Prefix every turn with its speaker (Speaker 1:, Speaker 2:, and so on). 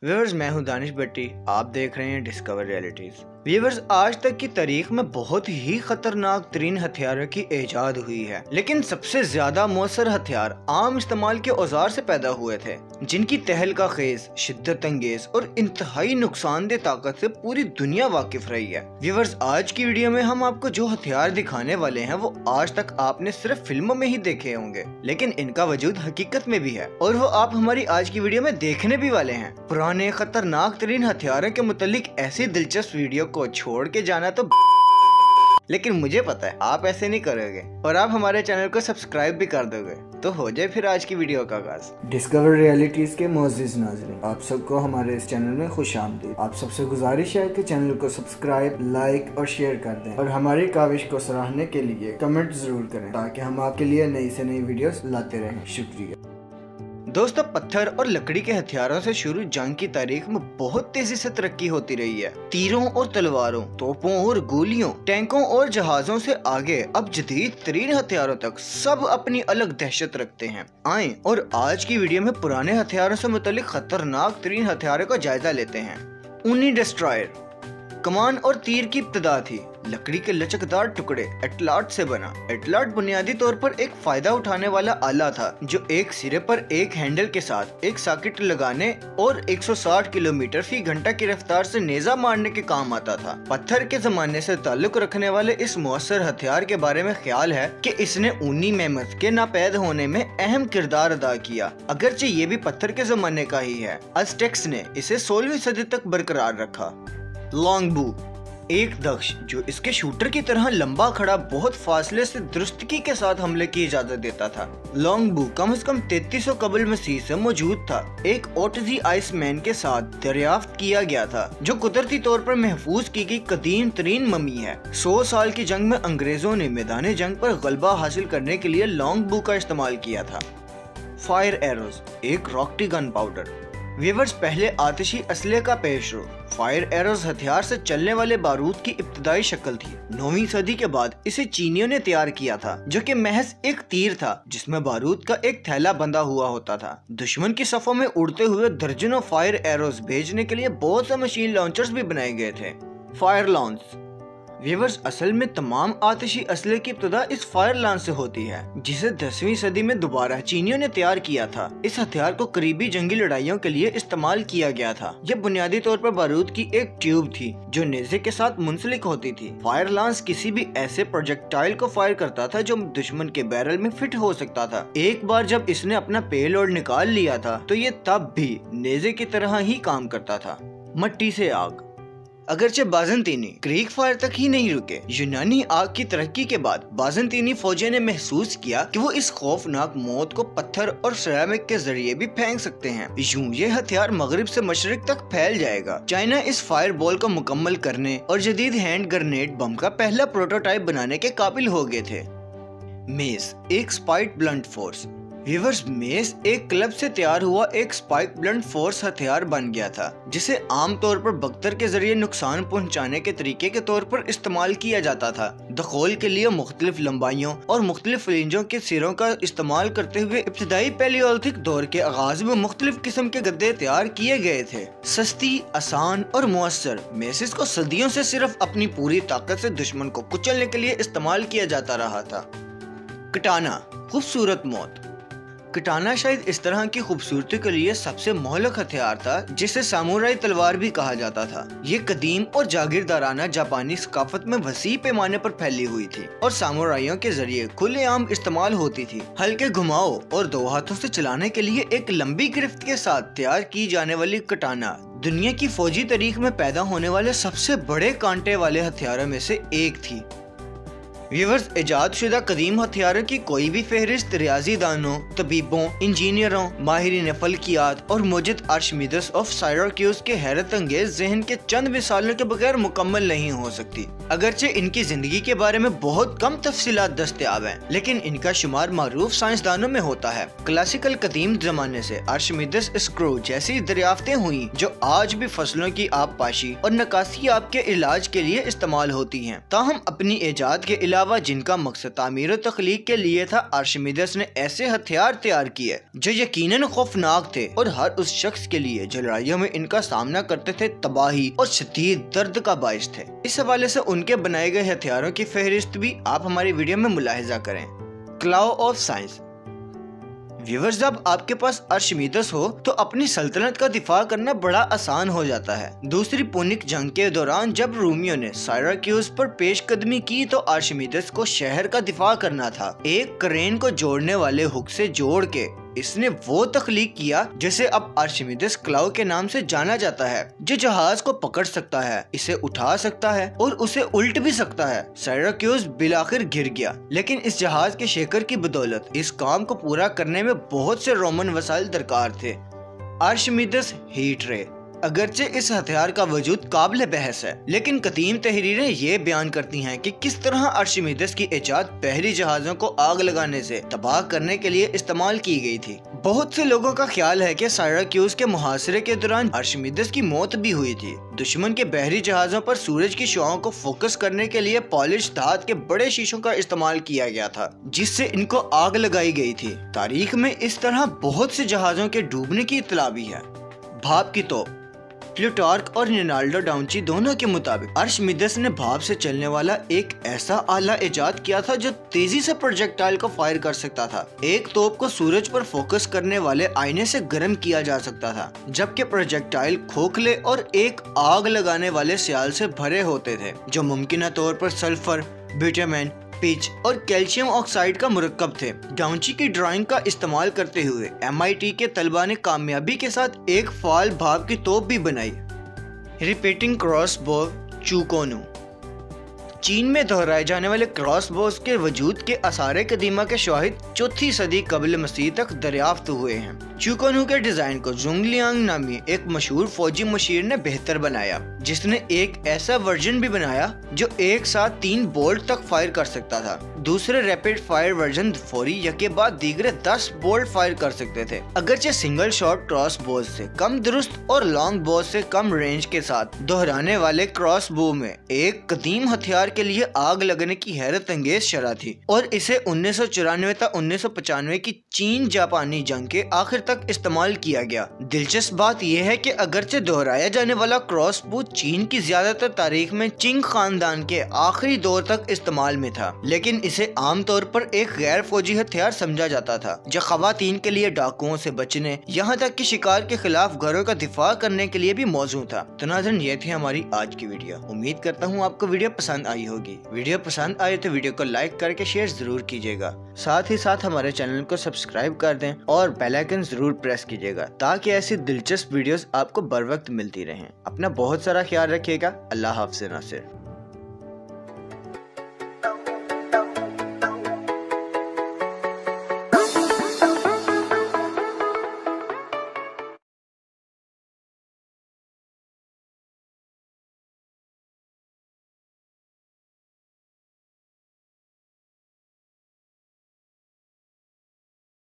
Speaker 1: Viewers, मैं हूं दानिश भट्टी। आप देख रहे हैं डिस्कवर रियलिटीज। व्यूअर्स, आज तक की तारीख में बहुत ही खतरनाक तरीन हथियारों की इजाद हुई है, लेकिन सबसे ज्यादा मौसर हथियार आम इस्तेमाल के औजार से पैदा हुए थे, जिनकी तहलका खेज, शिद्दत अंगेज और इंतहाई नुकसानदेह ताकत से पूरी दुनिया वाकिफ रही है। व्यूअर्स, आज की वीडियो में हम आपको जो हथियार दिखाने वाले हैं वो आज तक आपने सिर्फ फिल्मों में ही देखे होंगे, लेकिन इनका वजूद हकीकत में भी है और वो आप हमारी आज की वीडियो में देखने भी वाले हैं। पुराने खतरनाक तरीन हथियारों के मुतालिक ऐसी दिलचस्प वीडियो को छोड़ के जाना तो लेकिन मुझे पता है आप ऐसे नहीं करोगे और आप हमारे चैनल को सब्सक्राइब भी कर दोगे। तो हो जाए फिर आज की वीडियो का आगाज।
Speaker 2: डिस्कवर रियलिटीज के मोअज़्ज़िज़ नाज़रीन, आप सबको हमारे इस चैनल में खुश आमदीद। आप सबसे गुजारिश है कि चैनल को सब्सक्राइब, लाइक और शेयर कर दें और हमारी काविश को सराहने के लिए कमेंट जरूर करें ताकि हम आपके लिए नई से नई वीडियोस लाते रहें। शुक्रिया।
Speaker 1: दोस्तों, पत्थर और लकड़ी के हथियारों से शुरू जंग की तारीख में बहुत तेजी से तरक्की होती रही है। तीरों और तलवारों, तोपों और गोलियों, टैंकों और जहाजों से आगे अब जदीद तरीन हथियारों तक सब अपनी अलग दहशत रखते हैं। आएं और आज की वीडियो में पुराने हथियारों से मुतालिक खतरनाक तरीन हथियारों का जायजा लेते हैं। ऊनी डिस्ट्रॉयर कमान और तीर की इब्तिदा थी। लकड़ी के लचकदार टुकड़े एटलाट से बना। एटलाट बुनियादी तौर पर एक फायदा उठाने वाला आला था जो एक सिरे पर एक हैंडल के साथ एक सॉकेट लगाने और 160 किलोमीटर फी घंटा की रफ्तार से नेजा मारने के काम आता था। पत्थर के जमाने से ताल्लुक रखने वाले इस मुअस्सर हथियार के बारे में ख्याल है कि इसने ऊनी मेमथ के नापैद होने में अहम किरदार अदा किया, अगरचे ये भी पत्थर के जमाने का ही है। अज़टेक्स ने इसे 16वीं सदी तक बरकरार रखा। लॉन्ग बू एक दक्ष जो इसके शूटर की तरह लंबा खड़ा बहुत फासले से दुरुस्तगी के साथ हमले की इजाजत देता था। लॉन्ग बू कम से कम 3300 कबल मसीह से मौजूद था। एक ओटजी आइसमैन के साथ दरियाफ्त किया गया था जो कुदरती तौर पर महफूज की गई कदीम तरीन ममी है। 100 साल की जंग में अंग्रेजों ने मैदान जंग पर गलबा हासिल करने के लिए लॉन्ग बू का इस्तेमाल किया था। फायर एरोज एक रॉकेटी गन पाउडर। व्यूअर्स, पहले आतिशी असले का पेशरो फायर एरोज हथियार से चलने वाले बारूद की इब्तदाई शक्ल थी। 9वीं सदी के बाद इसे चीनियों ने तैयार किया था, जो कि महज एक तीर था जिसमें बारूद का एक थैला बंधा हुआ होता था। दुश्मन की सफों में उड़ते हुए दर्जनों फायर एरोज भेजने के लिए बहुत से मशीन लॉन्चर्स भी बनाए गए थे। फायर लॉन्च व्यूअर्स, असल में तमाम आतिशी असले की इब्तिदा इस फायर लॉन्च से होती है, जिसे 10वीं सदी में दोबारा चीनियों ने तैयार किया था। इस हथियार को करीबी जंगी लड़ाइयों के लिए इस्तेमाल किया गया था। यह बुनियादी तौर पर बारूद की एक ट्यूब थी जो नेज़े के साथ मुंसलिक होती थी। फायर लॉन्च किसी भी ऐसे प्रोजेक्टाइल को फायर करता था जो दुश्मन के बैरल में फिट हो सकता था। एक बार जब इसने अपना पेलोड निकाल लिया था तो ये तब भी नेज़े की तरह ही काम करता था। मट्टी से आग अगरचे बाज़ंतीनी क्रीक फायर तक ही नहीं रुके। यूनानी आग की तरक्की के बाद बाज़ंतीनी फौजियों ने महसूस किया कि वो इस खौफनाक मौत को पत्थर और सिरेमिक के जरिए भी फेंक सकते हैं। यूं ये हथियार मगरिब से मशरिक तक फैल जाएगा। चाइना इस फायर बॉल को मुकम्मल करने और जदीद हैंड ग्रेनेड बम का पहला प्रोटोटाइप बनाने के काबिल हो गए थे। मेस एक spike blunt force. Viewers, mess एक क्लब से तैयार हुआ एक स्पाइक ब्लंट फोर्स हथियार बन गया था, जिसे आमतौर पर बख्तर के जरिए नुकसान पहुंचाने के तरीके के तौर पर इस्तेमाल किया जाता था। दखोल के लिए मुख्तलिफ लंबाइयों और मुख्तलिफ फ्लिंजों के सिरों का इस्तेमाल करते हुए इब्तिदाई पैलियोलिथिक दौर के आगाज में मुख्तलिफ किस्म के गद्दे तैयार किए गए थे। सस्ती, आसान और मुअस्सर मेसिस को सदियों से सिर्फ अपनी पूरी ताकत से दुश्मन को कुचलने के लिए इस्तेमाल किया जाता रहा था। कटाना खूबसूरत मौत। कटाना शायद इस तरह की खूबसूरती के लिए सबसे मोहलक हथियार था, जिसे सामुराई तलवार भी कहा जाता था। ये कदीम और जागीरदाराना जापानी सकाफत में वसी पैमाने पर फैली हुई थी और सामुराइयों के जरिए खुलेआम इस्तेमाल होती थी। हल्के घुमाव और 2 हाथों से चलाने के लिए एक लंबी गिरफ्त के साथ तैयार की जाने वाली कटाना दुनिया की फौजी तारीख में पैदा होने वाले सबसे बड़े कांटे वाले हथियारों में से एक थी। व्यूअर्स, इजाद शुदा कदीम हथियारों की कोई भी फहरिस्त रियाजी दानों, तबीबों, इंजीनियरों, माहिरीन फल्कियात और मुजिद आर्शिमीदेस ऑफ साइराक्यूज के हैरत अंगेज जहन के चंद मिसालों के बगैर मुकम्मल नहीं हो सकती। अगरचे इनकी जिंदगी के बारे में बहुत कम तफसीलात दस्तयाब हैं, लेकिन इनका शुमार मारूफ साइंसदानों में होता है। क्लासिकल कदीम जमाने से आर्शिमीदेस स्क्रू जैसी दरियाफ्तें हुई जो आज भी फसलों की आबपाशी और नकासी आब के इलाज के लिए इस्तेमाल होती हैं। ताहम अपनी इजाद के अलावा जिनका मकसद तामीर और तख्लीक के लिए था, आर्शिमिदस ने ऐसे हथियार तैयार किए जो यकीनन खौफनाक थे और हर उस शख्स के लिए जो लड़ाइयों में इनका सामना करते थे तबाही और शदीद दर्द का बाइस थे। इस हवाले से उनके बनाए गए हथियारों की फहरिस्त भी आप हमारी वीडियो में मुलाहिजा करें। Clough of science. व्यूअर्स, जब आपके पास आर्शिमिदस हो तो अपनी सल्तनत का दिफा करना बड़ा आसान हो जाता है। दूसरी पुनिक जंग के दौरान जब रोमियो ने सायराक्यूज पर पेशकदमी की तो आर्शिमिदस को शहर का दिफा करना था। एक क्रेन को जोड़ने वाले हुक से जोड़ के इसने वो तख्लीक किया जिसे अब आर्शिमिदस क्लाउ के नाम से जाना जाता है, जो जहाज को पकड़ सकता है, इसे उठा सकता है और उसे उल्ट भी सकता है। सायराक्यूज बिलाखिर घिर गया, लेकिन इस जहाज के शेकर की बदौलत इस काम को पूरा करने में बहुत से रोमन वसाइल दरकार थे। आर्शिमिदस हीट रे। अगरचे इस हथियार का वजूद काबिल बहस है, लेकिन कदीम तहरीरें ये बयान करती हैं कि किस तरह आर्शिमिदस की इजाद बहरी जहाजों को आग लगाने से तबाह करने के लिए इस्तेमाल की गई थी। बहुत से लोगों का ख्याल है कि सायराक्यूज के मुहासरे के दौरान आर्शिमिदस की मौत भी हुई थी। दुश्मन के बहरी जहाजों पर सूरज की शुआओं को फोकस करने के लिए पॉलिश धात के बड़े शीशों का इस्तेमाल किया गया था, जिससे इनको आग लगाई गई थी। तारीख में इस तरह बहुत से जहाजों के डूबने की इत्तला भी है। भाप की तोप। प्लूटार्क और लियोनार्डो डा विंची दोनों के मुताबिक आर्शिमिदस ने भाप से चलने वाला एक ऐसा आला इजाद किया था जो तेजी से प्रोजेक्टाइल को फायर कर सकता था। एक तोप को सूरज पर फोकस करने वाले आईने से गर्म किया जा सकता था, जबकि प्रोजेक्टाइल खोखले और एक आग लगाने वाले सियाल से भरे होते थे, जो मुमकिन तौर पर सल्फर, बिटुमेन, पिच और कैल्शियम ऑक्साइड का मुरक्कब थे। डा विंची की ड्राइंग का इस्तेमाल करते हुए MIT के तलबा ने कामयाबी के साथ एक फाल भाप की तोप भी बनाई। Repeating crossbow chu-ko-nu. चीन में दोहराए जाने वाले क्रॉसबोज के वजूद के आसारे कदीमा के शवाहिद 4वीं सदी कबल मसीह तक दरियाफ्त हुए हैं। चुकोनू के डिजाइन को जुंगलियांग नामी एक मशहूर फौजी मुशीर ने बेहतर बनाया, जिसने एक ऐसा वर्जन भी बनाया जो एक साथ 3 बोल्ट तक फायर कर सकता था। दूसरे रैपिड फायर वर्जन फौरी यके बाद दीगरे 10 बोल्ट फायर कर सकते थे। अगरचे सिंगल शॉट क्रॉस बोज से कम दुरुस्त और लॉन्ग बोज से कम रेंज के साथ दोहराने वाले क्रॉस बो में एक कदीम हथियार के लिए आग लगने की हैरत अंगेज शरह थी और इसे 1994 तक 1995 की चीन जापानी जंग के आखिर तक इस्तेमाल किया गया। दिलचस्प बात यह है कि अगरचे दोहराया जाने वाला क्रॉस बो चीन की ज्यादातर तारीख में चिंग खानदान के आखिरी दौर तक इस्तेमाल में था, लेकिन इसे आमतौर पर एक गैर फौजी हथियार समझा जाता था जो खवातीन के लिए डाकुओं से बचने यहाँ तक कि शिकार के खिलाफ घरों का दिफा करने के लिए भी मौजूद था। तो नाज़रीन, ये थी हमारी आज की वीडियो। उम्मीद करता हूँ आपको वीडियो पसंद आई होगी। वीडियो पसंद आए तो वीडियो को लाइक करके शेयर जरूर कीजिएगा। साथ ही साथ हमारे चैनल को सब्सक्राइब कर दें और बेल आइकन जरूर प्रेस कीजिएगा ताकि ऐसी दिलचस्प वीडियोस आपको बर वक्त मिलती रहें। अपना बहुत सारा ख्याल रखिएगा। अल्लाह हाफ़िज़ नासिर।